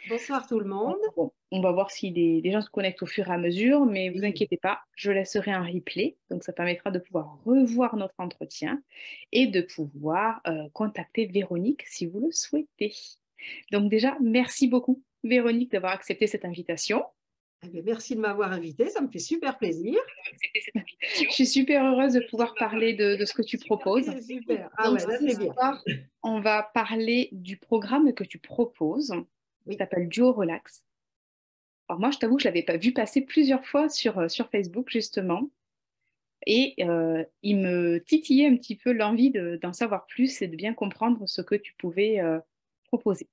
Bonsoir tout le monde. Bon, on va voir si des gens se connectent au fur et à mesure, mais vous Oui, inquiétez pas, je laisserai un replay, donc ça permettra de pouvoir revoir notre entretien et de pouvoir contacter Véronique si vous le souhaitez. Donc déjà, merci beaucoup Véronique d'avoir accepté cette invitation. eh bien, merci de m'avoir invité, ça me fait super plaisir. Je suis super heureuse de pouvoir parler de ce que tu proposes. C'est super. Ah Donc ouais, là ce c'est bien. soir, on va parler du programme que tu proposes, qui Oui. s'appelle Duo Relax. Alors moi, je t'avoue que je l'avais pas vu passer plusieurs fois sur Facebook, justement. Et il me titillait un petit peu l'envie d'en savoir plus et de bien comprendre ce que tu pouvais proposer.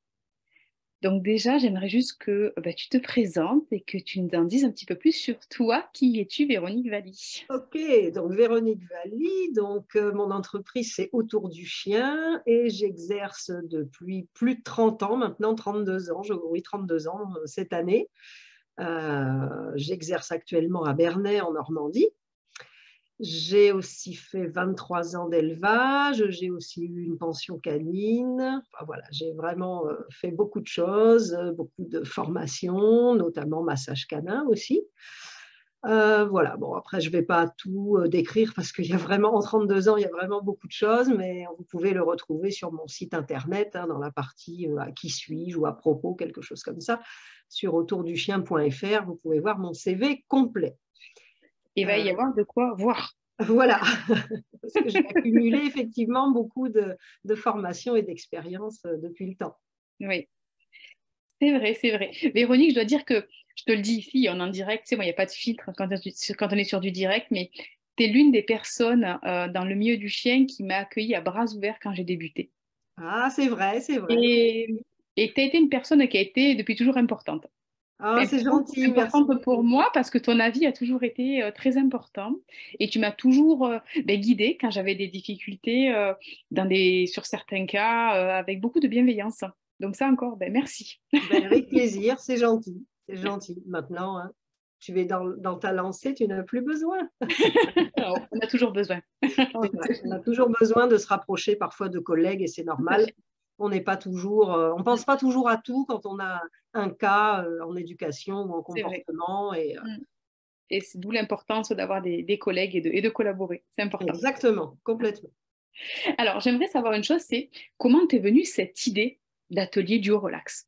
Donc déjà, j'aimerais juste que bah, tu te présentes et que tu nous en dises un petit peu plus sur toi. Qui es-tu, Véronique Valli? Ok, donc Véronique Valli, donc mon entreprise c'est Autour du chien et j'exerce depuis plus de 30 ans, maintenant 32 ans, oui 32 ans cette année. J'exerce actuellement à Bernay en Normandie. J'ai aussi fait 23 ans d'élevage, j'ai aussi eu une pension canine. Enfin, voilà, j'ai vraiment fait beaucoup de choses, beaucoup de formations, notamment massage canin aussi. Voilà, bon, après, je ne vais pas tout décrire parce qu'il y a vraiment, en 32 ans, il y a vraiment beaucoup de choses, mais vous pouvez le retrouver sur mon site internet, hein, dans la partie à qui suis-je ou à propos, quelque chose comme ça, sur autourduchien.fr. Vous pouvez voir mon CV complet. Il va y Euh, avoir de quoi voir. voilà, parce que j'ai accumulé effectivement beaucoup de formations et d'expériences depuis le temps. Oui, c'est vrai, c'est vrai. Véronique, je dois dire que, je te le dis ici, en direct, tu sais, moi, il n'y a pas de filtre quand on est sur du direct, mais tu es l'une des personnes dans le milieu du chien qui m'a accueillie à bras ouverts quand j'ai débuté. Ah, c'est vrai, c'est vrai. Et tu as été une personne qui a été depuis toujours importante. Ah, c'est gentil, merci Importante pour beaucoup. moi parce que ton avis a toujours été très important et tu m'as toujours ben, guidée quand j'avais des difficultés sur certains cas avec beaucoup de bienveillance. Donc ça encore, ben, merci. Ben, avec plaisir, c'est gentil, c'est gentil. Maintenant, hein, tu es dans ta lancée, tu n'as plus besoin. Alors, on a toujours besoin. C'est vrai. On a toujours besoin de se rapprocher parfois de collègues et c'est Tout à normal. fait. On n'est pas toujours, on pense pas toujours à tout quand on a un cas en éducation ou en C'est vrai. comportement et Mm. Et c'est d'où l'importance d'avoir des collègues et de collaborer. C'est important. exactement, complètement. Alors, j'aimerais savoir une chose, c'est comment t'es venue cette idée d'atelier duo relax?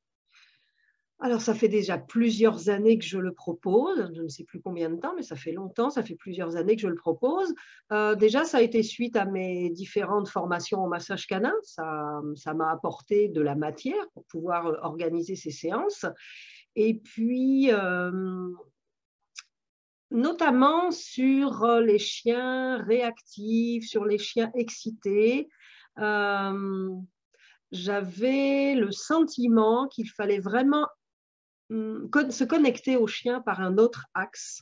Alors, ça fait déjà plusieurs années que je le propose, je ne sais plus combien de temps, mais ça fait longtemps, ça fait plusieurs années que je le propose. Déjà, ça a été suite à mes différentes formations en massage canin. Ça m'a apporté de la matière pour pouvoir organiser ces séances. Et puis, notamment sur les chiens réactifs, sur les chiens excités, euh, j'avais le sentiment qu'il fallait vraiment se connecter au chien par un autre axe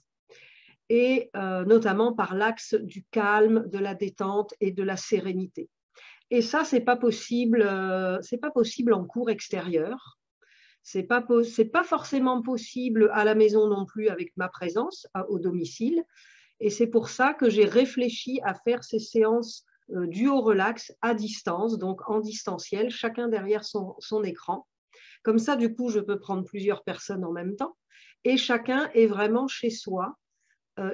et notamment par l'axe du calme, de la détente et de la sérénité. Et ça, c'est pas possible en cours extérieur. C'est pas forcément possible à la maison non plus avec ma présence au domicile. Et c'est pour ça que j'ai réfléchi à faire ces séances duo relax à distance, donc en distanciel, chacun derrière son écran. Comme ça, du coup, je peux prendre plusieurs personnes en même temps et chacun est vraiment chez soi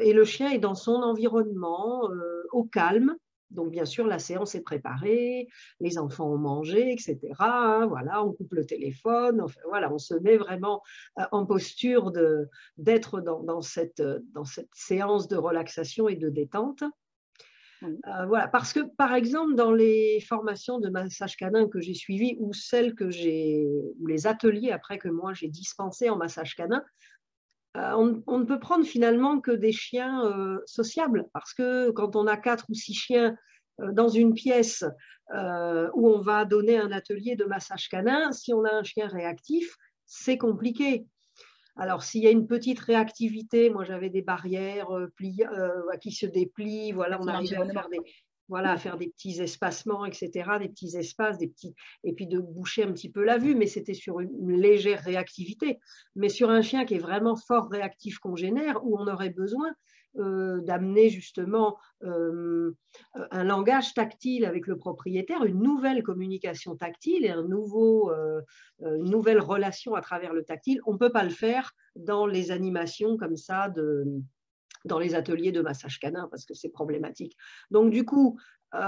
et le chien est dans son environnement, au calme. Donc, bien sûr, la séance est préparée, les enfants ont mangé, etc. Voilà, on coupe le téléphone. Enfin, voilà, on se met vraiment en posture d'être dans cette séance de relaxation et de détente. Oui. Voilà, parce que, par exemple, dans les formations de massage canin que j'ai suivies ou les ateliers après que moi j'ai dispensé en massage canin, on ne peut prendre finalement que des chiens sociables parce que quand on a 4 ou 6 chiens dans une pièce où on va donner un atelier de massage canin, si on a un chien réactif, c'est compliqué. Alors, s'il y a une petite réactivité, moi j'avais des barrières qui se déplient, voilà, À on son arrivait environnement. voilà, à faire des petits espacements, etc., des petits espaces, et puis de boucher un petit peu la vue, mais c'était sur une légère réactivité. Mais sur un chien qui est vraiment fort réactif congénère, où on aurait besoin d'amener justement un langage tactile avec le propriétaire, une nouvelle communication tactile et une nouvelle relation à travers le tactile. On ne peut pas le faire dans les animations comme ça, dans les ateliers de massage canin, parce que c'est problématique. Donc du coup,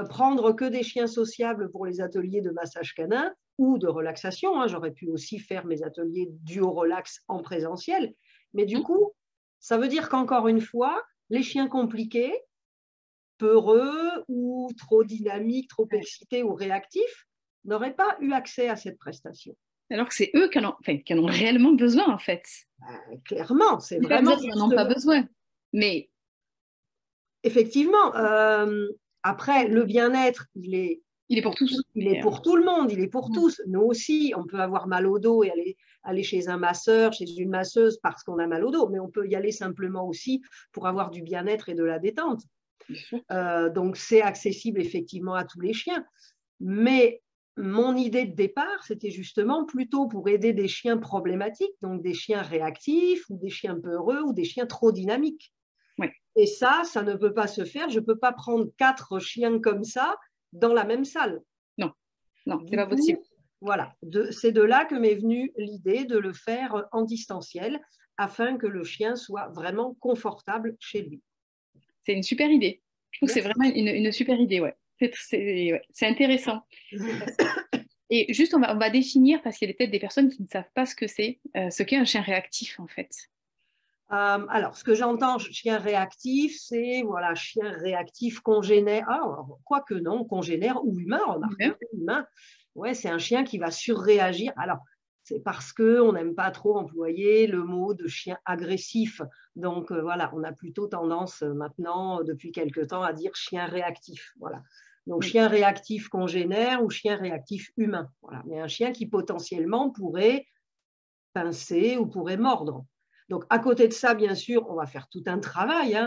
prendre que des chiens sociables pour les ateliers de massage canin ou de relaxation, hein, j'aurais pu aussi faire mes ateliers duo-relax en présentiel, mais du coup, ça veut dire qu'encore une fois, les chiens compliqués, peureux ou trop dynamiques, trop excités ou réactifs, n'auraient pas eu accès à cette prestation. Alors que c'est eux qui en ont réellement besoin, en fait. Clairement, c'est Je ne vais pas vraiment... dire qu'ils n'en ont pas besoin, mais... Effectivement, après, le bien-être, il est pour tous. Il est pour tout le monde, il est pour tous. Nous aussi, on peut avoir mal au dos et aller chez un masseur, chez une masseuse parce qu'on a mal au dos, mais on peut y aller simplement aussi pour avoir du bien-être et de la détente. Donc, c'est accessible effectivement à tous les chiens. Mais mon idée de départ, c'était justement plutôt pour aider des chiens problématiques, donc des chiens réactifs ou des chiens peureux ou des chiens trop dynamiques. Ouais. Et ça ne peut pas se faire. Je ne peux pas prendre 4 chiens comme ça dans la même salle. Non, c'est pas possible. Voilà, c'est de là que m'est venue l'idée de le faire en distanciel afin que le chien soit vraiment confortable chez lui. C'est une super idée. Je trouve que c'est vraiment une super idée, ouais. C'est intéressant. Et juste, on va définir, parce qu'il y a peut-être des personnes qui ne savent pas ce qu'est un chien réactif, en fait. Alors, ce que j'entends, chien réactif, c'est voilà, chien réactif congénère. Quoique non, congénère ou humain, remarquez, humain. Ouais, c'est un chien qui va surréagir. Alors, c'est parce qu'on n'aime pas trop employer le mot de chien agressif. Donc, voilà, on a plutôt tendance maintenant, depuis quelque temps, à dire chien réactif. Voilà. Donc, chien réactif congénère ou chien réactif humain. Voilà. Mais un chien qui potentiellement pourrait pincer ou pourrait mordre. Donc, à côté de ça, bien sûr, on va faire tout un travail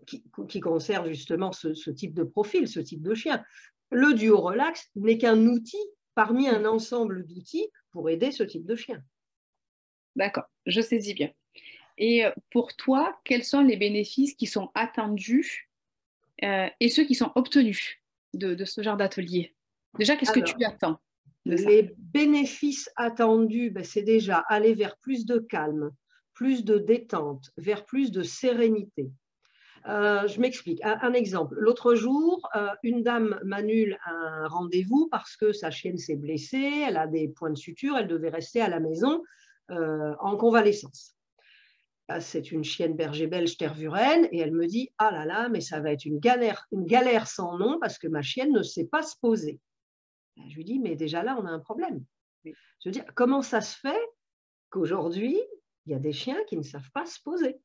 qui conserve justement ce type de profil, ce type de chien. Le duo relax n'est qu'un outil parmi un ensemble d'outils pour aider ce type de chien. D'accord, je saisis bien. Et pour toi, quels sont les bénéfices qui sont attendus et ceux qui sont obtenus de ce genre d'atelier? Déjà, qu'est-ce que tu attends de ça? Les bénéfices attendus, c'est déjà aller vers plus de calme, plus de détente, vers plus de sérénité. Je m'explique. Un exemple. L'autre jour, une dame m'annule un rendez-vous parce que sa chienne s'est blessée, elle a des points de suture, elle devait rester à la maison en convalescence. C'est une chienne berger belge tervuren et elle me dit « Ah là là, mais ça va être une galère sans nom parce que ma chienne ne sait pas se poser. » Je lui dis « Mais déjà là, on a un problème. » Je veux dire, comment ça se fait qu'aujourd'hui, il y a des chiens qui ne savent pas se poser?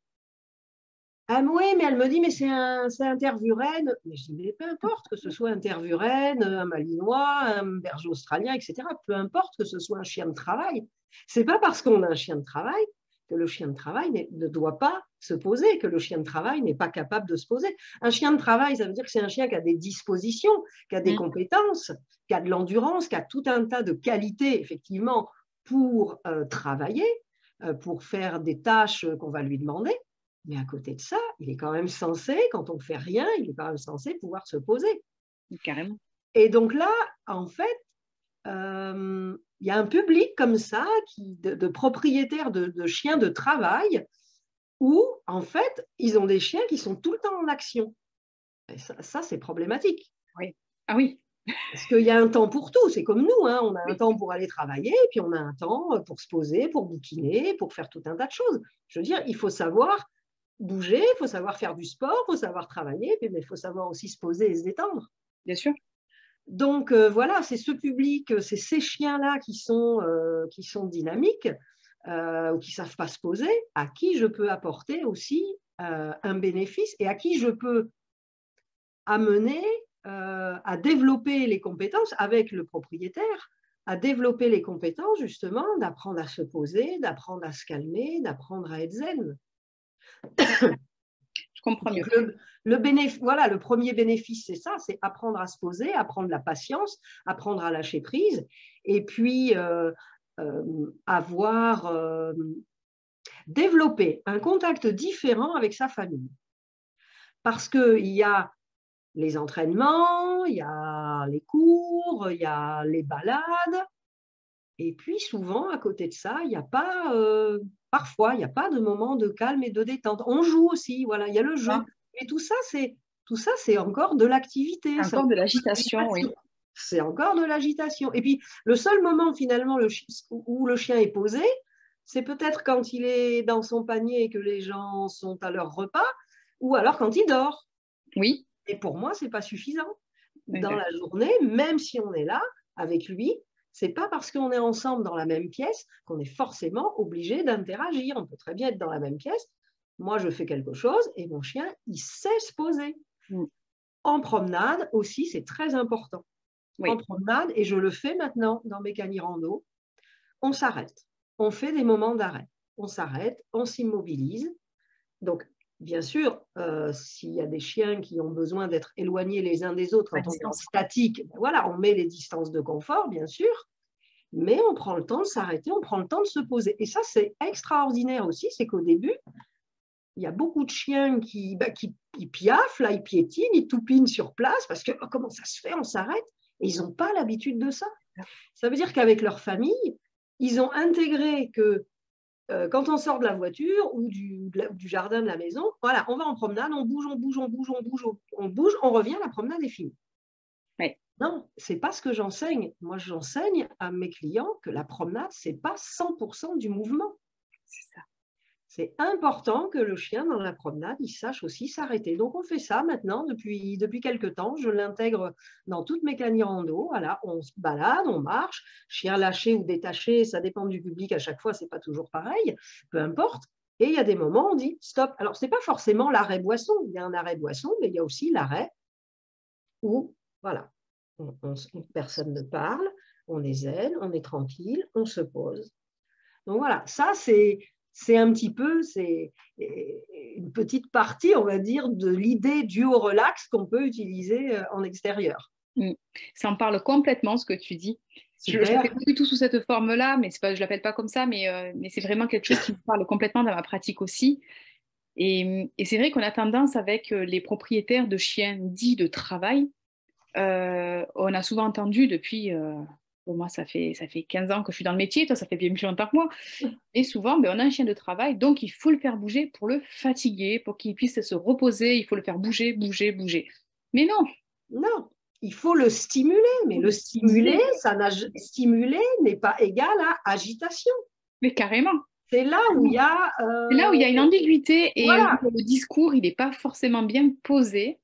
Ah oui, mais elle me dit, mais c'est un tervuren. Mais je dis, mais peu importe que ce soit un tervuren, un malinois, un berger australien, etc. Peu importe que ce soit un chien de travail. C'est pas parce qu'on a un chien de travail que le chien de travail ne doit pas se poser, que le chien de travail n'est pas capable de se poser. Un chien de travail, ça veut dire que c'est un chien qui a des dispositions, qui a des compétences, qui a de l'endurance, qui a tout un tas de qualités, effectivement, pour travailler, pour faire des tâches qu'on va lui demander. Mais à côté de ça, il est quand même censé, quand on ne fait rien, il est quand même censé pouvoir se poser. Carrément. Et donc là, en fait, il y a un public comme ça de propriétaires de chiens de travail où, en fait, ils ont des chiens qui sont tout le temps en action. Et ça c'est problématique. Oui. Ah oui. Parce qu'il y a un temps pour tout, c'est comme nous, hein, on a un temps pour aller travailler, et puis on a un temps pour se poser, pour bouquiner, pour faire tout un tas de choses. Je veux dire, il faut savoir bouger, il faut savoir faire du sport, il faut savoir travailler, mais il faut savoir aussi se poser et se détendre. Bien sûr. Donc voilà, c'est ce public, c'est ces chiens-là qui sont dynamiques ou qui ne savent pas se poser, à qui je peux apporter aussi un bénéfice et à qui je peux amener à développer les compétences avec le propriétaire, à développer les compétences justement d'apprendre à se poser, d'apprendre à se calmer, d'apprendre à être zen. Je comprends mieux. Le premier bénéfice, c'est ça, c'est apprendre à se poser, apprendre la patience, apprendre à lâcher prise, et puis avoir développer un contact différent avec sa famille. Parce qu'il y a les entraînements, il y a les cours, il y a les balades. Et puis souvent, à côté de ça, il n'y a pas, parfois, il n'y a pas de moment de calme et de détente. On joue aussi, voilà, il y a le jeu. Ah, Et tout ça, c'est encore de l'activité. c'est encore de l'agitation, oui. C'est encore de l'agitation. Et puis, le seul moment finalement où le chien est posé, c'est peut-être quand il est dans son panier et que les gens sont à leur repas, ou alors quand il dort. Oui, Et pour moi, ce n'est pas suffisant. Dans la d'accord. journée, même si on est là avec lui, ce n'est pas parce qu'on est ensemble dans la même pièce qu'on est forcément obligé d'interagir. On peut très bien être dans la même pièce. Moi, je fais quelque chose et mon chien, il sait se poser. Mm. En promenade aussi, c'est très important. En Oui, promenade, et je le fais maintenant dans mes canirando, on s'arrête. On fait des moments d'arrêt. On s'arrête, on s'immobilise. Donc, bien sûr, s'il y a des chiens qui ont besoin d'être éloignés les uns des autres à quand on est en distance. statique, ben voilà, on met les distances de confort, bien sûr, mais on prend le temps de s'arrêter, on prend le temps de se poser. Et ça, c'est extraordinaire aussi, c'est qu'au début, il y a beaucoup de chiens qui piaffent, là, ils piétinent, ils toupinent sur place parce que oh, comment ça se fait, on s'arrête. Et ils n'ont pas l'habitude de ça. Ça veut dire qu'avec leur famille, ils ont intégré que quand on sort de la voiture ou du jardin de la maison, voilà, on va en promenade, on bouge, on bouge, on bouge, on bouge, on bouge, on revient, la promenade est finie. Oui, Non, ce n'est pas ce que j'enseigne. Moi, j'enseigne à mes clients que la promenade, ce n'est pas 100% du mouvement. c'est ça. C'est important que le chien, dans la promenade, il sache aussi s'arrêter. Donc, on fait ça maintenant depuis quelques temps. Je l'intègre dans toutes mes canirando. Voilà, on se balade, on marche. Chien lâché ou détaché, ça dépend du public. À chaque fois, ce n'est pas toujours pareil. Peu importe. Et il y a des moments où on dit stop. Alors, ce n'est pas forcément l'arrêt boisson. Il y a un arrêt boisson, mais il y a aussi l'arrêt où, voilà, personne ne parle, on est zen, on est tranquille, on se pose. Donc voilà, ça c'est un petit peu, c'est une petite partie, on va dire, de l'idée du haut relax qu'on peut utiliser en extérieur. Mm. Ça en parle complètement ce que tu dis. Je ne l'appelle Super. pas du tout sous cette forme-là, mais pas, je ne l'appelle pas comme ça, mais c'est vraiment quelque chose qui me parle complètement dans ma pratique aussi. Et c'est vrai qu'on a tendance avec les propriétaires de chiens dits de travail, on a souvent entendu depuis, bon, moi ça fait 15 ans que je suis dans le métier, toi ça fait bien plus longtemps que moi, et souvent ben, on a un chien de travail, donc il faut le faire bouger pour le fatiguer, pour qu'il puisse se reposer, il faut le faire bouger, bouger, bouger. Mais non, Non, il faut le stimuler, il mais faut le le stimuler, stimuler, stimuler n'est pas égal à agitation. mais carrément. C'est là où il y a, C'est là où il y a une ambiguïté et où voilà, le discours il n'est pas forcément bien posé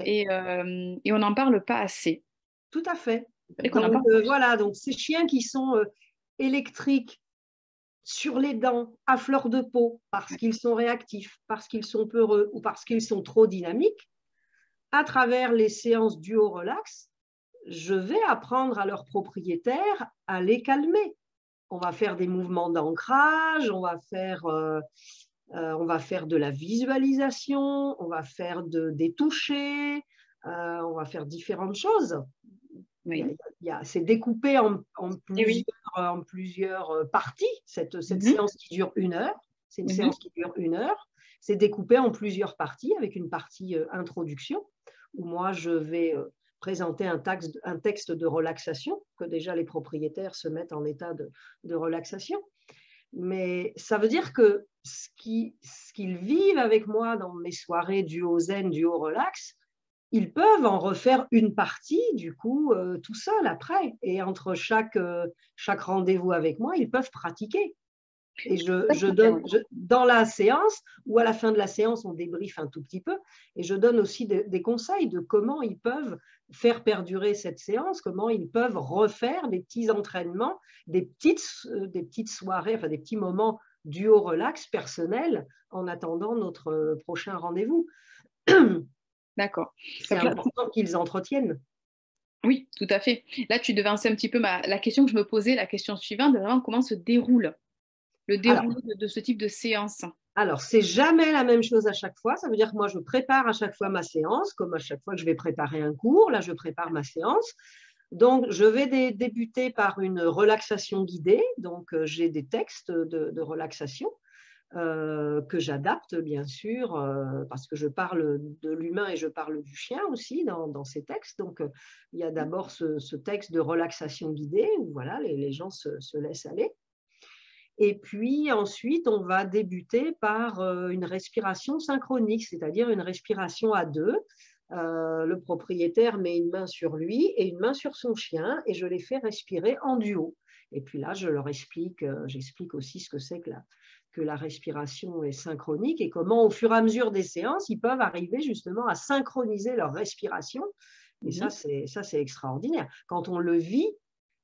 et on n'en parle pas assez. tout à fait. C'est vrai qu'on en Donc parle plus. voilà, donc ces chiens qui sont électriques, sur les dents, à fleur de peau, parce qu'ils sont réactifs, parce qu'ils sont peureux ou parce qu'ils sont trop dynamiques, à travers les séances du haut relax, je vais apprendre à leurs propriétaires à les calmer. On va faire des mouvements d'ancrage, on va faire de la visualisation, on va faire des touchés, on va faire différentes choses. Oui. C'est découpé Eh oui. en plusieurs parties, cette Mhm. séance qui dure 1 heure. C'est une Mhm. séance qui dure 1 heure. C'est découpé en plusieurs parties avec une partie introduction où moi je vais présenter un texte de relaxation que déjà les propriétaires se mettent en état de relaxation. Mais ça veut dire que ce qu'ils vivent avec moi dans mes soirées du haut zen, du haut relax, ils peuvent en refaire une partie, du coup, tout seul après. Et entre chaque rendez-vous avec moi, ils peuvent pratiquer. Et Ça, c'est bien, oui. dans la séance, ou à la fin de la séance, on débriefe un tout petit peu, et je donne aussi des conseils de comment ils peuvent faire perdurer cette séance, comment ils peuvent refaire des petits entraînements, des petites soirées, enfin des petits moments du haut relax personnel en attendant notre prochain rendez-vous. D'accord. C'est Donc là, important qu'ils entretiennent. oui, tout à fait. Là, tu devançais un petit peu la question que je me posais, la question suivante, de vraiment comment se déroule le Alors, déroulé de ce type de séance. Alors, c'est jamais la même chose à chaque fois. Ça veut dire que moi, je prépare à chaque fois ma séance, comme à chaque fois que je vais préparer un cours. Là, je prépare ma séance. Donc, je vais débuter par une relaxation guidée. Donc, j'ai des textes de relaxation que j'adapte bien sûr, parce que je parle de l'humain et je parle du chien aussi dans ces textes. Donc, il y a d'abord ce texte de relaxation guidée où voilà, les gens se laissent aller. Et puis ensuite, on va débuter par une respiration synchronique, c'est-à-dire une respiration à deux. Le propriétaire met une main sur lui et une main sur son chien et je les fais respirer en duo. Et puis là, je leur explique, j'explique aussi ce que c'est que la respiration est synchronique et comment, au fur et à mesure des séances, ils peuvent arriver justement à synchroniser leur respiration. Et ça, c'est extraordinaire. Quand on le vit,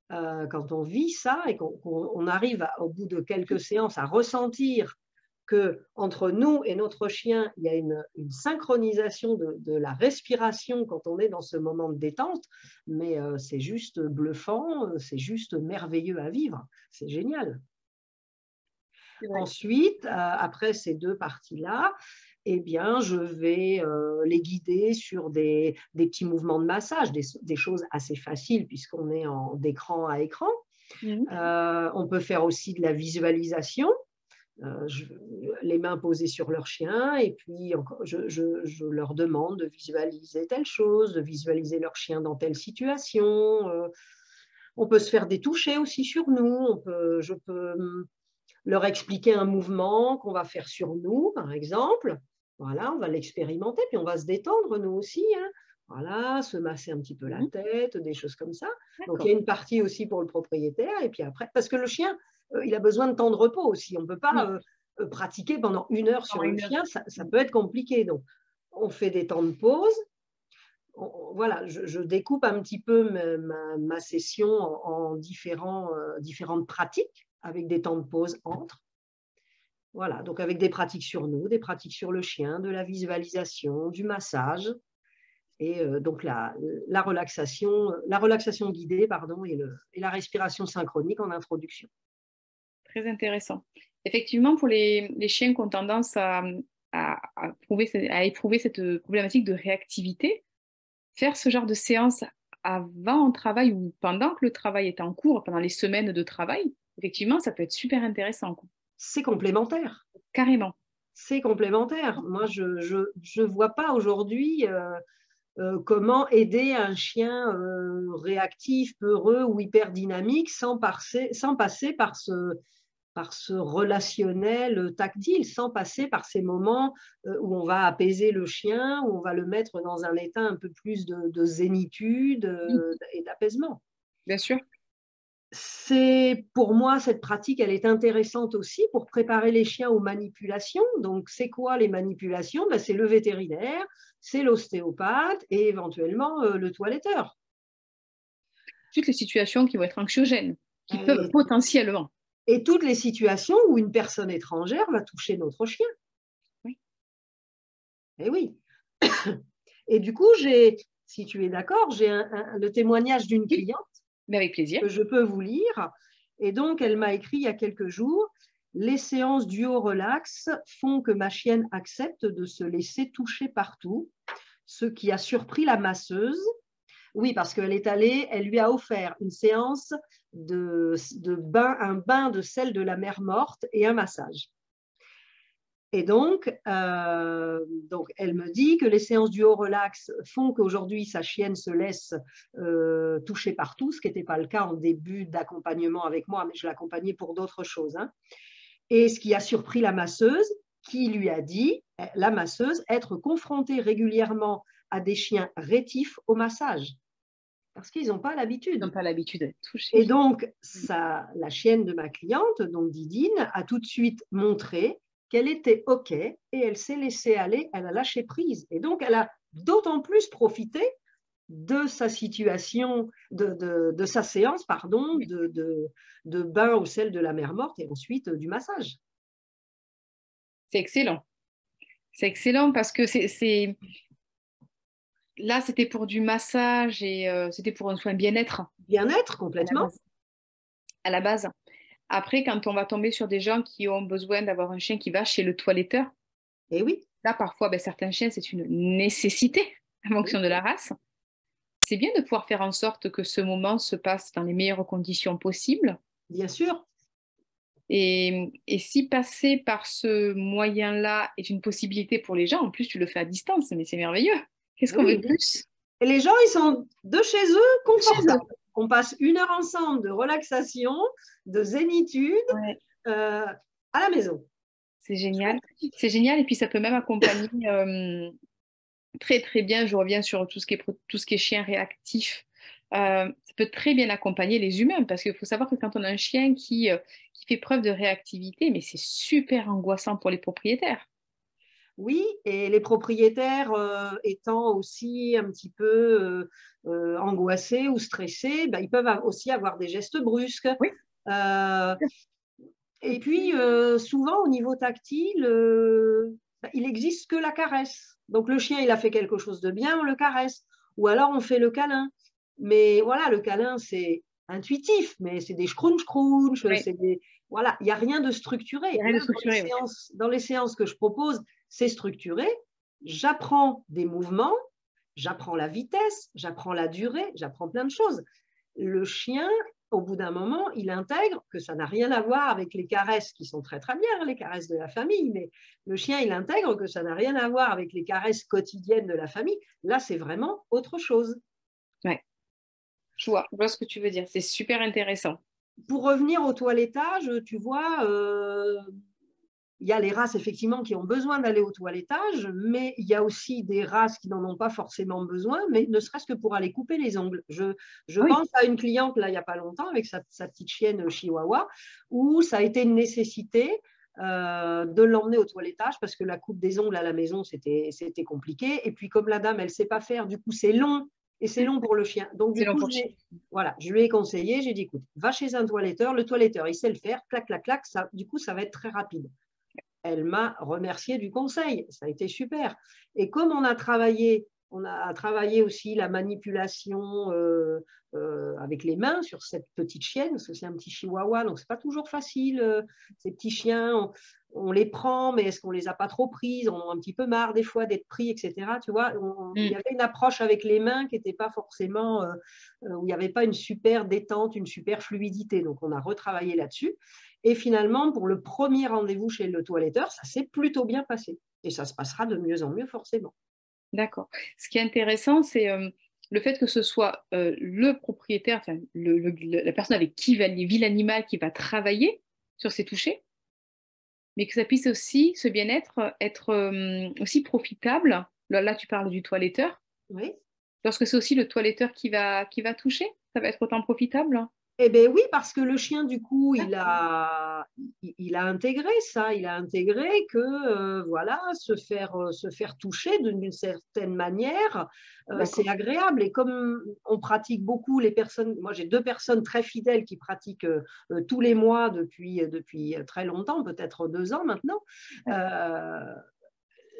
quand on vit ça et qu'on arrive au bout de quelques séances à ressentir que entre nous et notre chien, il y a une synchronisation de la respiration quand on est dans ce moment de détente, mais c'est juste bluffant, c'est juste merveilleux à vivre, c'est génial. Ensuite, après ces deux parties-là, eh bien, je vais les guider sur des petits mouvements de massage, des choses assez faciles puisqu'on est d'écran à écran. On peut faire aussi de la visualisation, les mains posées sur leur chien et puis je leur demande de visualiser telle chose, de visualiser leur chien dans telle situation. On peut se faire des touchés aussi sur nous, je peux leur expliquer un mouvement qu'on va faire sur nous, par exemple. Voilà, on va l'expérimenter, puis on va se détendre, nous aussi. Hein. Voilà, se masser un petit peu la tête, des choses comme ça. Donc, il y a une partie aussi pour le propriétaire. Et puis après, parce que le chien, il a besoin de temps de repos aussi. On ne peut pas pratiquer pendant 1 heure sur le chien. Ça peut être compliqué. Donc, on fait des temps de pause. Voilà, je découpe un petit peu ma session en différentes pratiques avec des temps de pause entre. Voilà, donc avec des pratiques sur nous, des pratiques sur le chien, de la visualisation, du massage et donc la relaxation guidée pardon, et la respiration synchronique en introduction. Très intéressant. Effectivement, pour les chiens qui ont tendance à éprouver cette problématique de réactivité, faire ce genre de séance avant un travail ou pendant que le travail est en cours, pendant les semaines de travail, effectivement, ça peut être super intéressant. C'est complémentaire. Carrément. C'est complémentaire. Moi, je ne vois pas aujourd'hui comment aider un chien réactif, peureux ou hyper dynamique sans passer par ce relationnel tactile, sans passer par ces moments où on va apaiser le chien, où on va le mettre dans un état un peu plus de zénitude et d'apaisement. Bien sûr. Pour moi, cette pratique, elle est intéressante aussi pour préparer les chiens aux manipulations. Donc, c'est quoi les manipulations? C'est le vétérinaire, c'est l'ostéopathe et éventuellement le toiletteur. Toutes les situations qui vont être anxiogènes, qui peuvent potentiellement. Et toutes les situations où une personne étrangère va toucher notre chien. Oui. Et oui. Et du coup, si tu es d'accord, j'ai le témoignage d'une cliente. Mais avec plaisir. Que je peux vous lire. Et donc, elle m'a écrit il y a quelques jours: les séances duo relax font que ma chienne accepte de se laisser toucher partout, ce qui a surpris la masseuse. Oui, parce qu'elle est allée, elle lui a offert une séance un bain de sel de la mer morte et un massage. Et donc, elle me dit que les séances du haut relax font qu'aujourd'hui, sa chienne se laisse toucher partout, ce qui n'était pas le cas en début d'accompagnement avec moi, mais je l'accompagnais pour d'autres choses. Hein. Et ce qui a surpris la masseuse, qui lui a dit, la masseuse, être confrontée régulièrement à des chiens rétifs au massage. Parce qu'ils n'ont pas l'habitude. Ils n'ont pas l'habitude de toucher. Et donc, la chienne de ma cliente, donc Didine, a tout de suite montré qu'elle était OK et elle s'est laissée aller, elle a lâché prise. Et donc, elle a d'autant plus profité de sa situation, de sa séance, pardon, de bain au sel de la mer morte et ensuite du massage. C'est excellent. C'est excellent parce que là, c'était pour du massage et c'était pour un soin bien-être. Bien-être, complètement. À la base. Après, quand on va tomber sur des gens qui ont besoin d'avoir un chien qui va chez le toiletteur, et oui. Là, parfois, certains chiens, c'est une nécessité en fonction de la race. C'est bien de pouvoir faire en sorte que ce moment se passe dans les meilleures conditions possibles. Bien sûr. Et si passer par ce moyen-là est une possibilité pour les gens, en plus tu le fais à distance, mais c'est merveilleux. Qu'est-ce qu'on veut de Oui. plus? Et les gens, ils sont de chez eux Chez confortables. eux. On passe 1 heure ensemble de relaxation, de zénitude Ouais, euh, à la maison. c'est génial. C'est génial. Et puis ça peut même accompagner très très bien. Je reviens sur tout ce qui est chien réactif. Ça peut très bien accompagner les humains parce qu'il faut savoir que quand on a un chien qui fait preuve de réactivité, mais c'est super angoissant pour les propriétaires. Oui, et les propriétaires étant aussi un petit peu angoissés ou stressés, ben, ils peuvent aussi avoir des gestes brusques. Oui. Euh, et puis, souvent, au niveau tactile, ben, il n'existe que la caresse. Donc, le chien, il a fait quelque chose de bien, on le caresse. Ou alors, on fait le câlin. Mais voilà, le câlin, c'est intuitif, mais c'est des scrunch-scrunch, Oui. c'est des... Voilà, il n'y a rien de Il structuré. n'y a rien Là, de structuré. Oui. dans les séances que je propose, c'est structuré. J'apprends des mouvements, j'apprends la vitesse, j'apprends la durée, j'apprends plein de choses. Le chien, au bout d'un moment, il intègre que ça n'a rien à voir avec les caresses qui sont très très bien, les caresses de la famille, mais le chien, il intègre que ça n'a rien à voir avec les caresses quotidiennes de la famille. Là, c'est vraiment autre chose. Ouais. Je vois ce que tu veux dire. C'est super intéressant. Pour revenir au toilettage, tu vois, il y a les races effectivement qui ont besoin d'aller au toilettage, mais il y a aussi des races qui n'en ont pas forcément besoin, mais ne serait-ce que pour aller couper les ongles. Je Oui. pense à une cliente là il n'y a pas longtemps avec sa petite chienne chihuahua, où ça a été une nécessité de l'emmener au toilettage parce que la coupe des ongles à la maison c'était compliqué. Et puis comme la dame elle ne sait pas faire, du coup c'est long et c'est long pour le chien. Donc C'est du long coup pour chier. voilà, je lui ai conseillé, j'ai dit écoute, va chez un toiletteur, le toiletteur il sait le faire, clac clac clac, ça, du coup ça va être très rapide. Elle m'a remercié du conseil. Ça a été super. Et comme on a travaillé aussi la manipulation avec les mains sur cette petite chienne, parce que c'est un petit chihuahua, donc c'est pas toujours facile. Ces petits chiens, on les prend, mais est-ce qu'on les a pas trop prises? On a un petit peu marre des fois d'être pris, etc. Tu vois, il y avait une approche avec les mains qui n'était pas forcément, où il n'y avait pas une super détente, une super fluidité. Donc on a retravaillé là-dessus. Et finalement, pour le premier rendez-vous chez le toiletteur, ça s'est plutôt bien passé. Et ça se passera de mieux en mieux, forcément. D'accord. Ce qui est intéressant, c'est le fait que ce soit le propriétaire, enfin, la personne avec qui vit l'animal qui va travailler sur ses touchés, mais que ça puisse aussi, ce bien-être, être aussi profitable. Là, tu parles du toiletteur. Oui. Lorsque c'est aussi le toiletteur qui va toucher, ça va être autant profitable. Eh bien oui, parce que le chien, du coup, D'accord. il a intégré ça. Il a intégré que voilà, se faire toucher d'une certaine manière, c'est D'accord. agréable. Et comme on pratique beaucoup, les personnes, moi j'ai 2 personnes très fidèles qui pratiquent tous les mois depuis très longtemps, peut-être 2 ans maintenant. Euh,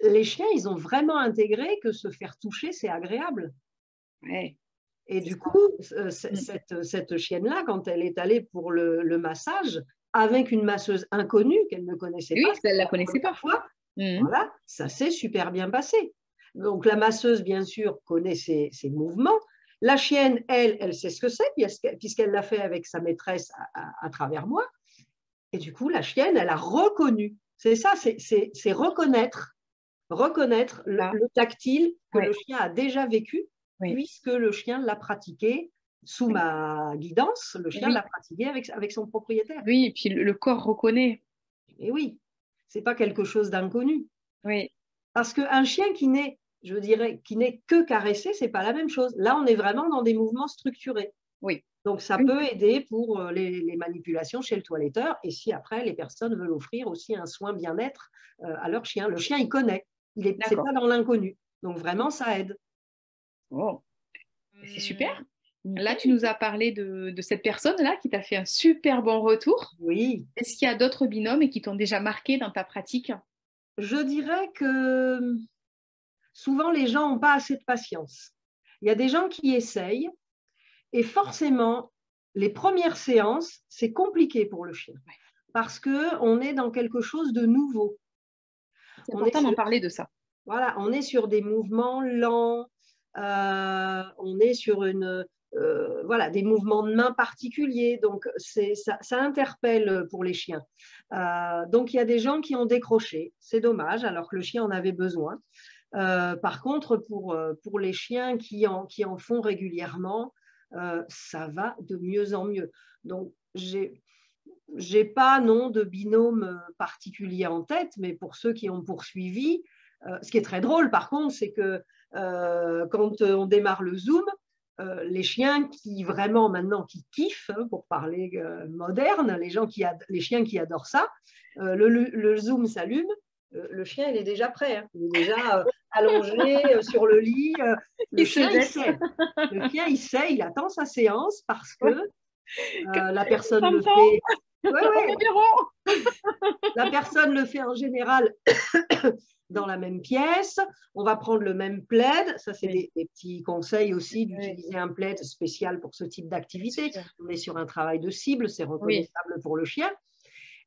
les chiens, ils ont vraiment intégré que se faire toucher, c'est agréable. Ouais, Et c'est du ça. coup, Mm. cette chienne-là, quand elle est allée pour le massage, avec une masseuse inconnue qu'elle ne connaissait pas, Oui, ça, c'était elle ne la la connaissait première pas. fois, Mm. voilà, ça s'est super bien passé. Donc la masseuse, bien sûr, connaît ses mouvements. La chienne, elle sait ce que c'est, puisqu'elle l'a fait avec sa maîtresse à travers moi. Et du coup, la chienne, elle a reconnu. C'est ça, c'est reconnaître Ça, le tactile que le ouais, chien a déjà vécu, oui, puisque le chien l'a pratiqué sous oui. ma guidance, le chien l'a Oui, pratiqué avec son propriétaire. oui, et puis le corps reconnaît. Et oui, c'est pas quelque chose d'inconnu. Oui, Parce qu'un chien je dirais, qui n'est que caressé, c'est pas la même chose. Là, on est vraiment dans des mouvements structurés. oui. Donc, ça Oui, peut aider pour les manipulations chez le toiletteur. Et si après, les personnes veulent offrir aussi un soin bien-être à leur chien, le chien, il connaît. C'est d'accord. pas dans l'inconnu. Donc, vraiment, ça aide. Oh, c'est super. Là, Nickel. tu nous as parlé de cette personne-là qui t'a fait un super bon retour. Oui, Est-ce qu'il y a d'autres binômes et qui t'ont déjà marqué dans ta pratique? je dirais que souvent les gens n'ont pas assez de patience. Il y a des gens qui essayent et forcément, les premières séances, c'est compliqué pour le chien Ouais. parce qu'on est dans quelque chose de nouveau. C'est On est important d'en sur, parler de ça. voilà, on est sur des mouvements lents, on est sur voilà, des mouvements de main particuliers. Donc, ça interpelle pour les chiens. Donc, il y a des gens qui ont décroché. C'est dommage, alors que le chien en avait besoin. Par contre, pour les chiens qui en font régulièrement, ça va de mieux en mieux. Donc, j'ai pas non de binôme particulier en tête, mais pour ceux qui ont poursuivi, ce qui est très drôle par contre, c'est que quand on démarre le Zoom, les chiens qui vraiment maintenant qui kiffent, hein, pour parler moderne, les chiens qui adorent ça, le Zoom s'allume, le chien il est déjà prêt, hein, il est déjà allongé sur le lit, le Il se chien il jette. sait, le chien il sait, il attend sa séance parce que Ouais. la personne le T'entends? fait. Ouais, Au ouais, biberon. la personne le fait en général dans la même pièce. On va prendre le même plaid. Ça, c'est Oui, des petits conseils aussi oui, d'utiliser un plaid spécial pour ce type bien d'activité. sûr. On est sur un travail de cible, c'est Oui, reconnaissable pour le chien.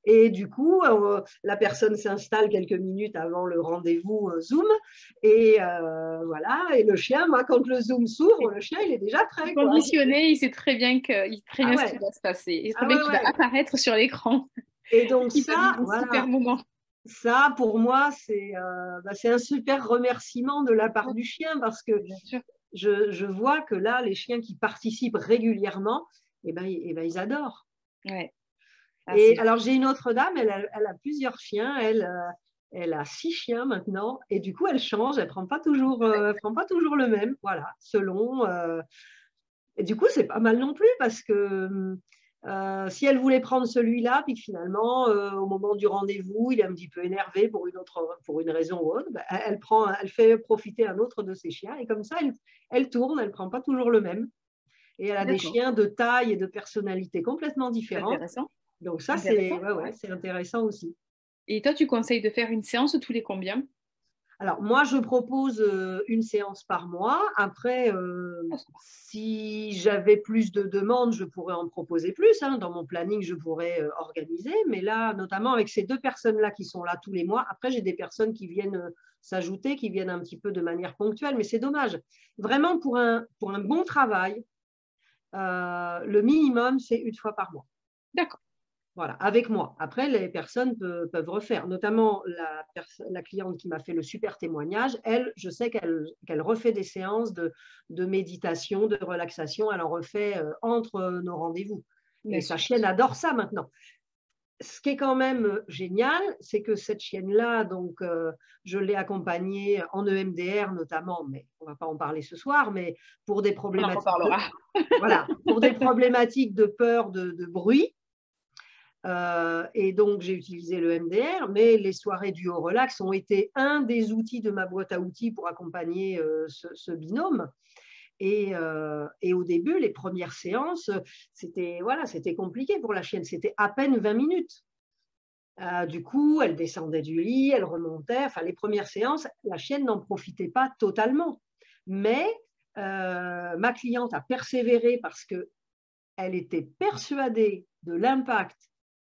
Et du coup, la personne s'installe quelques minutes avant le rendez-vous Zoom. Et voilà. Et le chien, moi, quand le Zoom s'ouvre, le chien, il est déjà prêt, quoi. conditionné, il sait très bien Ah ce qui ouais, va se passer. Il sait très ah bien ouais, qu'il va ouais. apparaître sur l'écran. Et donc Il va ça, vivre un super voilà, moment. ça, pour moi, c'est un super remerciement de la part Ouais, du chien parce que bien sûr. je vois que là, les chiens qui participent régulièrement, ils adorent. Ouais. Ah, Et c'est alors, j'ai une autre dame, elle a plusieurs chiens, elle a 6 chiens maintenant, et du coup, elle change, elle prend pas toujours le même, voilà, selon. Et du coup, c'est pas mal non plus parce que si elle voulait prendre celui-là, puis que finalement, au moment du rendez-vous, il est un petit peu énervé pour une raison ou autre, ben, elle fait profiter un autre de ses chiens et comme ça, elle tourne, elle prend pas toujours le même. Et elle a des d'accord. chiens de taille et de personnalité complètement C'est différentes. intéressant. Donc ça, Intéressant. ouais, c'est intéressant aussi. Et toi, tu conseilles de faire une séance tous les combien? Alors, moi, je propose une séance par mois. Après, Ah, ça si j'avais plus de demandes, je pourrais en proposer plus, hein. Dans mon planning, je pourrais organiser. Mais là, notamment avec ces 2 personnes-là qui sont là tous les mois, après, j'ai des personnes qui viennent s'ajouter, qui viennent un petit peu de manière ponctuelle, mais c'est dommage. Vraiment, pour un bon travail, le minimum, c'est une fois par mois. d'accord. Voilà, avec moi. Après, les personnes peuvent refaire, notamment la cliente qui m'a fait le super témoignage. Elle, je sais qu'elle refait des séances de méditation, de relaxation. Elle en refait entre nos rendez-vous. Et Bien sa sûr. chienne adore ça maintenant. Ce qui est quand même génial, c'est que cette chienne-là, donc, je l'ai accompagnée en EMDR notamment, mais on ne va pas en parler ce soir, mais pour des On en problématiques reparlera. voilà, pour des problématiques de peur, de bruit. Et donc, j'ai utilisé le MDR, mais les soirées du haut relax ont été un des outils de ma boîte à outils pour accompagner ce binôme. Et au début, les premières séances, c'était compliqué pour la chienne. C'était à peine 20 minutes. Du coup, elle descendait du lit, elle remontait. Enfin, les premières séances, la chienne n'en profitait pas totalement. Mais ma cliente a persévéré parce qu'elle était persuadée de l'impact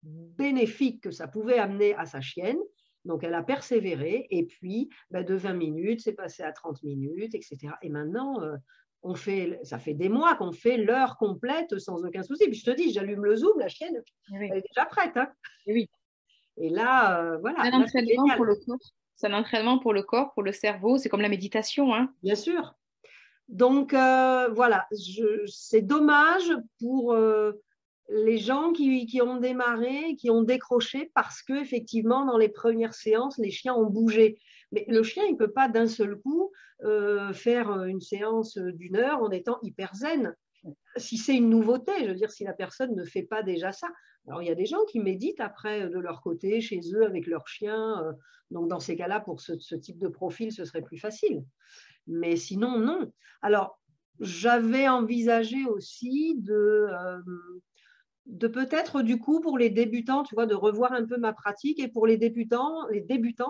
bénéfique que ça pouvait amener à sa chienne. Donc, elle a persévéré. Et puis, de 20 minutes, c'est passé à 30 minutes, etc. Et maintenant, ça fait des mois qu'on fait l'heure complète sans aucun souci. Puis je te dis, j'allume le Zoom, la chienne, Oui. elle est déjà prête, hein. Oui. Et là, voilà, C'est un là, c'est entraînement génial. pour le corps. C'est un entraînement pour le corps, pour le cerveau. C'est comme la méditation, hein. Bien sûr. Donc, voilà, c'est dommage pour les gens qui ont démarré, qui ont décroché, parce qu'effectivement, dans les premières séances, les chiens ont bougé. Mais le Oui. chien, il ne peut pas d'un seul coup faire une séance d'1 heure en étant hyper zen. Si c'est une nouveauté, je veux dire, si la personne ne fait pas déjà ça. Alors, il y a des gens qui méditent après de leur côté, chez eux, avec leur chien. Donc, dans ces cas-là, pour ce type de profil, ce serait plus facile. Mais sinon, non. Alors, j'avais envisagé aussi de peut-être, du coup, pour les débutants, tu vois, de revoir un peu ma pratique et pour les débutants,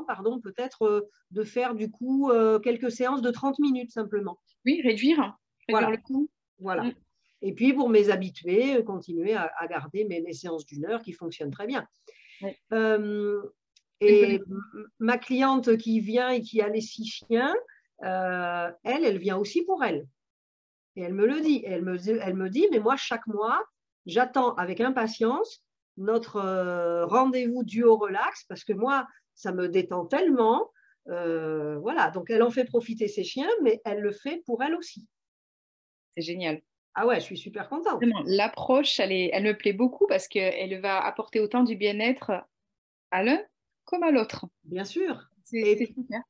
pardon, peut-être de faire, du coup, quelques séances de 30 minutes simplement. Oui, réduire Voilà, le temps. Mm. voilà. Et puis, pour mes habitués, continuer à garder mes séances d'1 heure qui fonctionnent très bien. Ouais. Euh, Une bonne et idée. ma cliente qui vient et qui a les 6 chiens, elle vient aussi pour elle. Et elle me le dit. Et elle me dit, mais moi, chaque mois, j'attends avec impatience notre rendez-vous duo relax parce que moi, ça me détend tellement. Voilà, donc elle en fait profiter ses chiens, mais elle le fait pour elle aussi. C'est génial. Ah ouais, je suis super contente. Vraiment, l'approche, elle me plaît beaucoup parce qu'elle va apporter autant du bien-être à l'un comme à l'autre. Bien sûr. C'est Et super.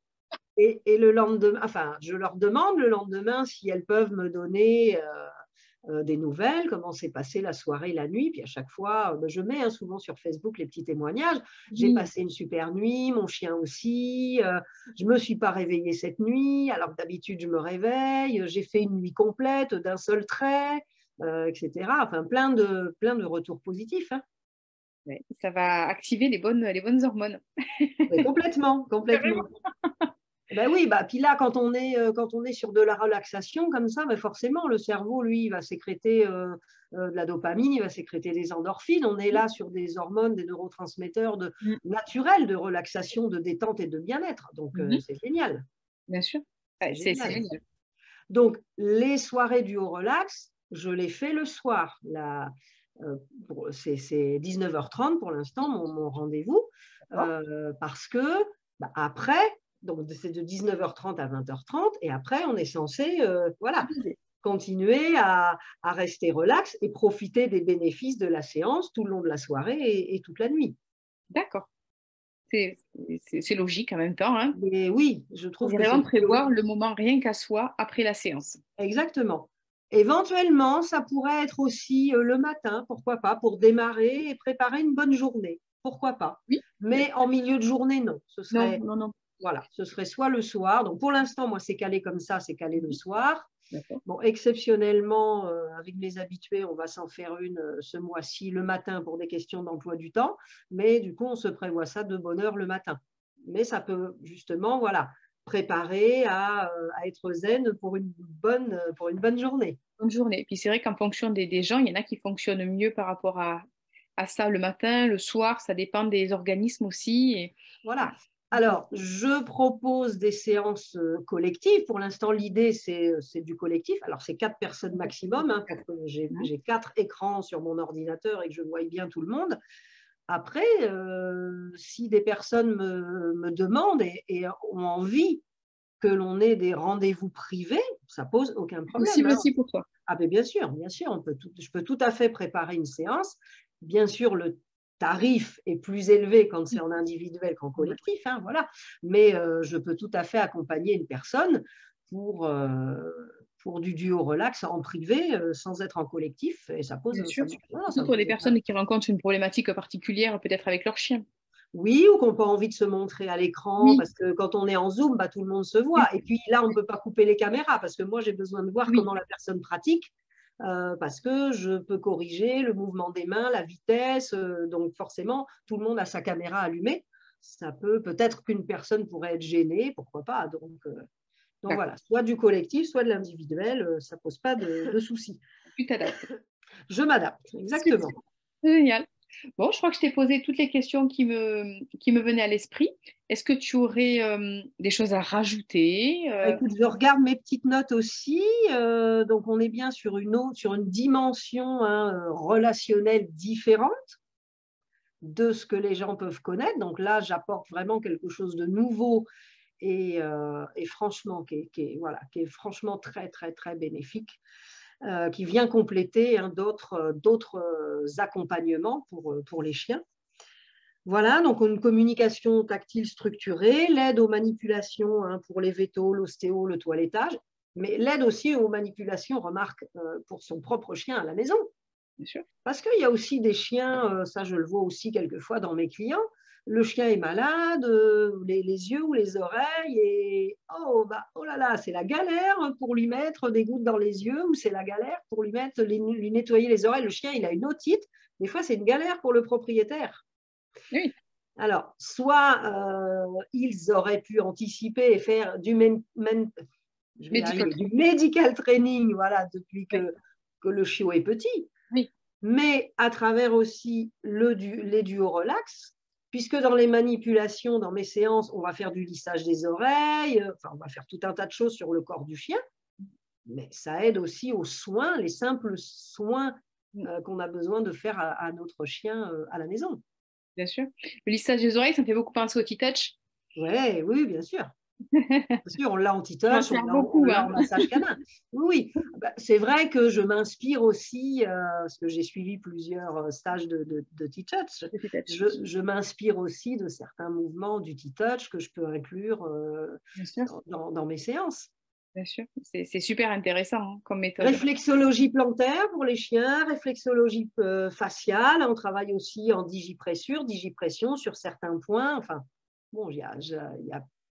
et le lendemain, enfin, je leur demande le lendemain si elles peuvent me donner des nouvelles, comment s'est passée la soirée, la nuit. Puis à chaque fois, je mets souvent sur Facebook les petits témoignages. J'ai Oui. passé une super nuit, mon chien aussi. Je ne me suis pas réveillée cette nuit, alors que d'habitude je me réveille. J'ai fait une nuit complète d'un seul trait, etc. Enfin, plein de retours positifs. Hein. Ouais, ça va activer les bonnes hormones. Mais complètement, complètement. Carrément. Ben oui, bah, puis là, quand on est sur de la relaxation comme ça, ben forcément, le cerveau, lui, il va sécréter de la dopamine, il va sécréter des endorphines. On est là sur des hormones, des neurotransmetteurs Mm. naturels de relaxation, de détente et de bien-être. Donc, Mhm. c'est génial. Bien sûr. C'est Ouais, c'est génial. génial. Donc, les soirées du haut relax, je les fais le soir. Euh, c'est 19h30 pour l'instant, mon rendez-vous, D'accord. parce que bah, après, donc c'est de 19h30 à 20h30, et après, on est censé voilà, continuer à rester relax et profiter des bénéfices de la séance tout le long de la soirée et toute la nuit. D'accord. C'est c'est logique en même temps, hein. Mais oui, je C'est trouve que c'est vraiment plus prévoir le moment rien qu'à soi après la séance. exactement. Éventuellement, ça pourrait être aussi le matin, pourquoi pas, pour démarrer et préparer une bonne journée. Pourquoi pas. Oui. Oui. Mais en milieu de journée, non. Non, non, non. Voilà, ce serait soit le soir. Donc pour l'instant, moi, c'est calé comme ça, c'est calé le Mhm. soir. D'accord. Bon, exceptionnellement, avec mes habitués, on va s'en faire une ce mois-ci le matin pour des questions d'emploi du temps. Mais du coup, on se prévoit ça de bonne heure le matin. Mais ça peut justement, voilà, préparer à être zen pour une bonne journée. Bonne journée. Puis c'est vrai qu'en fonction des gens, il y en a qui fonctionnent mieux par rapport à ça le matin, le soir, ça dépend des organismes aussi. Et Voilà. voilà. Alors, je propose des séances collectives. Pour l'instant, l'idée, c'est du collectif. Alors, c'est 4 personnes maximum hein, pour que j'ai 4 écrans sur mon ordinateur et que je voie bien tout le monde. Après, si des personnes me demandent et ont envie que l'on ait des rendez-vous privés, ça pose aucun C'est problème. possible Hein. aussi pour toi. Ah ben bien sûr, je peux tout à fait préparer une séance. Bien sûr, le tarif est plus élevé quand c'est Oui. en individuel qu'en Ouais. collectif, hein, voilà. Mais je peux tout à fait accompagner une personne pour, euh, pour du duo relax en privé sans être en collectif. Et ça Bien pose, sûr. voilà, ça Surtout me pour les pose aucun. personnes qui rencontrent une problématique particulière, peut-être avec leur chien. Oui, ou qu'on n'a pas envie de se montrer à l'écran, Oui, parce que quand on est en Zoom, bah, tout le monde se oui, voit. Et puis là, on ne peut pas couper les caméras, parce que moi, j'ai besoin de voir oui. comment la personne pratique, parce que je peux corriger le mouvement des mains, la vitesse. Donc forcément, tout le monde a sa caméra allumée. Ça peut-être qu'une personne pourrait être gênée, pourquoi pas. Donc D'accord. voilà, soit du collectif, soit de l'individuel, ça ne pose pas de soucis. Tu t'adaptes. Je m'adapte, Super. exactement. Génial. Bon, je crois que je t'ai posé toutes les questions qui me venaient à l'esprit. Est-ce que tu aurais des choses à rajouter Bah, écoute, je regarde mes petites notes aussi. Donc, on est bien sur une dimension hein, relationnelle différente de ce que les gens peuvent connaître. Donc là, j'apporte vraiment quelque chose de nouveau et franchement, voilà, qui est franchement très, très, très bénéfique, qui vient compléter hein, d'autres accompagnements pour les chiens. Voilà, donc une communication tactile structurée, l'aide aux manipulations hein, pour les vétos, l'ostéo, le toilettage, mais l'aide aussi aux manipulations, remarque, pour son propre chien à la maison. Bien sûr. Parce qu'il y a aussi des chiens, ça je le vois aussi quelquefois dans mes clients, le chien est malade, les yeux ou les oreilles, et oh, bah, oh là là, c'est la galère pour lui mettre des gouttes dans les yeux, ou c'est la galère pour lui nettoyer les oreilles. Le chien, il a une otite, des fois c'est une galère pour le propriétaire. Oui. Alors, soit ils auraient pu anticiper et faire je vais y Medical arriver, du training. medical training, voilà, depuis Oui. que le chiot est petit, Oui. mais à travers aussi les duos relax, puisque dans les manipulations, dans mes séances, on va faire du lissage des oreilles, enfin, on va faire tout un tas de choses sur le corps du chien. mais ça aide aussi aux soins, les simples soins qu'on a besoin de faire à notre chien à la maison. Bien sûr. Le lissage des oreilles, ça me fait beaucoup penser au T-Touch. Ouais, oui, bien sûr. Bien sûr, on l'a en Je m'en T-Touch, sers on beaucoup, l'a hein. en massage canin. Oui, oui. Bah, c'est vrai que je m'inspire aussi, parce que j'ai suivi plusieurs stages de T-Touch, Le T-Touch. je m'inspire aussi de certains mouvements du T-Touch que je peux inclure Bien sûr, dans mes séances. bien sûr. C'est super intéressant hein, comme méthode. Réflexologie plantaire pour les chiens, réflexologie faciale. On travaille aussi en digipression sur certains points. Enfin, bon,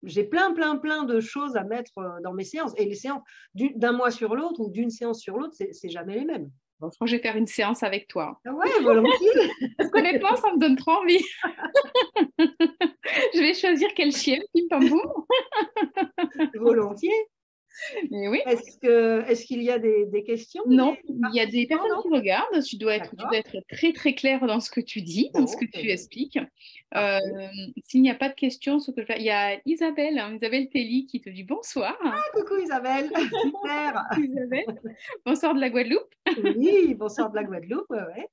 j'ai plein de choses à mettre dans mes séances. Et les séances d'un mois sur l'autre ou d'une séance sur l'autre, c'est jamais les mêmes. Bon, je crois que je vais faire une séance avec toi. Ah ouais, volontiers. Parce qu'honnêtement, ça me donne trop envie. Je vais choisir quel chien, pim pam boum. Volontiers. Mais oui. Est-ce qu'il y a des questions? Non, il y a des personnes qui regardent. Tu dois être très très clair dans ce que tu dis, dans ce que tu expliques. S'il n'y a pas de questions, il y a Isabelle, Isabelle Telly qui te dit bonsoir. Ah, coucou Isabelle, super. Isabelle. Bonsoir de la Guadeloupe. Oui, bonsoir de la Guadeloupe, ouais.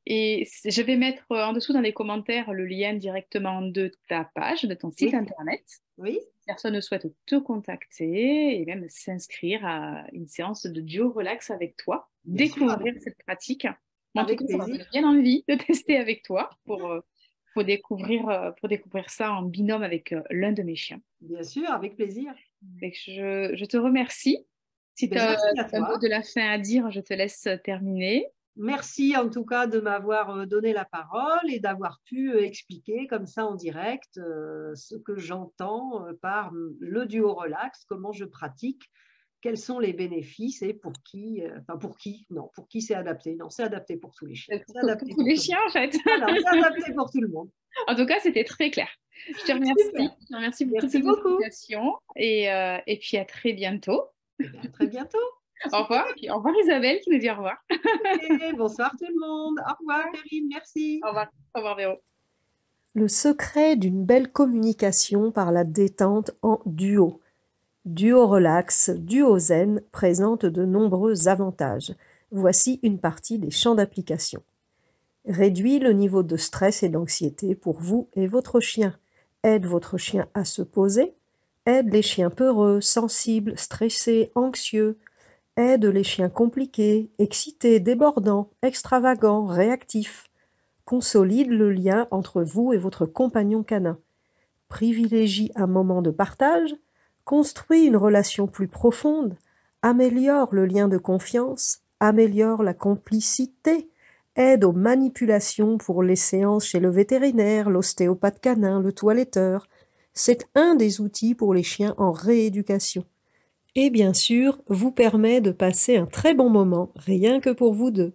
Et je vais mettre en dessous dans les commentaires le lien directement de ta page, de ton site internet. Oui. Si personne souhaite te contacter et même s'inscrire à une séance de duo relax avec toi, découvrir cette pratique. Moi, en tout cas, ça m'a donné bien envie de tester avec toi pour découvrir ça en binôme avec l'un de mes chiens. Bien sûr, avec plaisir. Et je te remercie. Si tu as un mot de la fin à dire, je te laisse terminer. Merci en tout cas de m'avoir donné la parole et d'avoir pu expliquer comme ça en direct ce que j'entends par le duo relax, comment je pratique, quels sont les bénéfices et pour qui c'est adapté. Non, c'est adapté pour tous les chiens. Pour tous les chiens en fait. Voilà, c'est adapté pour tout le monde. En tout cas, c'était très clair. Je te remercie. Je te remercie pour toutes ces explications et puis à très bientôt. Et bien, à très bientôt. Au revoir. Au revoir Isabelle qui nous dit au revoir. Okay, bonsoir tout le monde. Au revoir Perrine, merci. Au revoir. Au revoir Véro. Le secret d'une belle communication par la détente en duo. Duo relax, duo zen présente de nombreux avantages. Voici une partie des champs d'application. Réduit le niveau de stress et d'anxiété pour vous et votre chien. Aide votre chien à se poser. Aide les chiens peureux, sensibles, stressés, anxieux. Aide les chiens compliqués, excités, débordants, extravagants, réactifs. Consolide le lien entre vous et votre compagnon canin. Privilégie un moment de partage. Construit une relation plus profonde. Améliore le lien de confiance. Améliore la complicité. Aide aux manipulations pour les séances chez le vétérinaire, l'ostéopathe canin, le toiletteur. C'est un des outils pour les chiens en rééducation. Et bien sûr, vous permet de passer un très bon moment, rien que pour vous deux.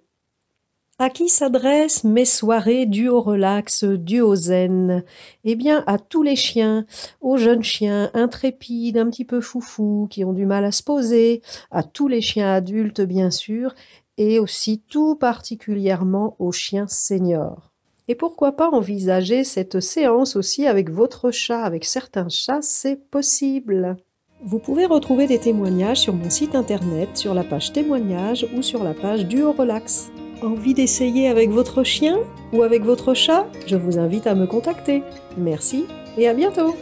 À qui s'adressent mes soirées duo relax, duo zen? Eh bien, à tous les chiens, aux jeunes chiens intrépides, un petit peu foufous, qui ont du mal à se poser, à tous les chiens adultes, bien sûr, et aussi tout particulièrement aux chiens seniors. Et pourquoi pas envisager cette séance aussi avec votre chat? Avec certains chats, c'est possible. Vous pouvez retrouver des témoignages sur mon site internet, sur la page témoignages ou sur la page duo relax. Envie d'essayer avec votre chien ou avec votre chat? Je vous invite à me contacter. Merci et à bientôt!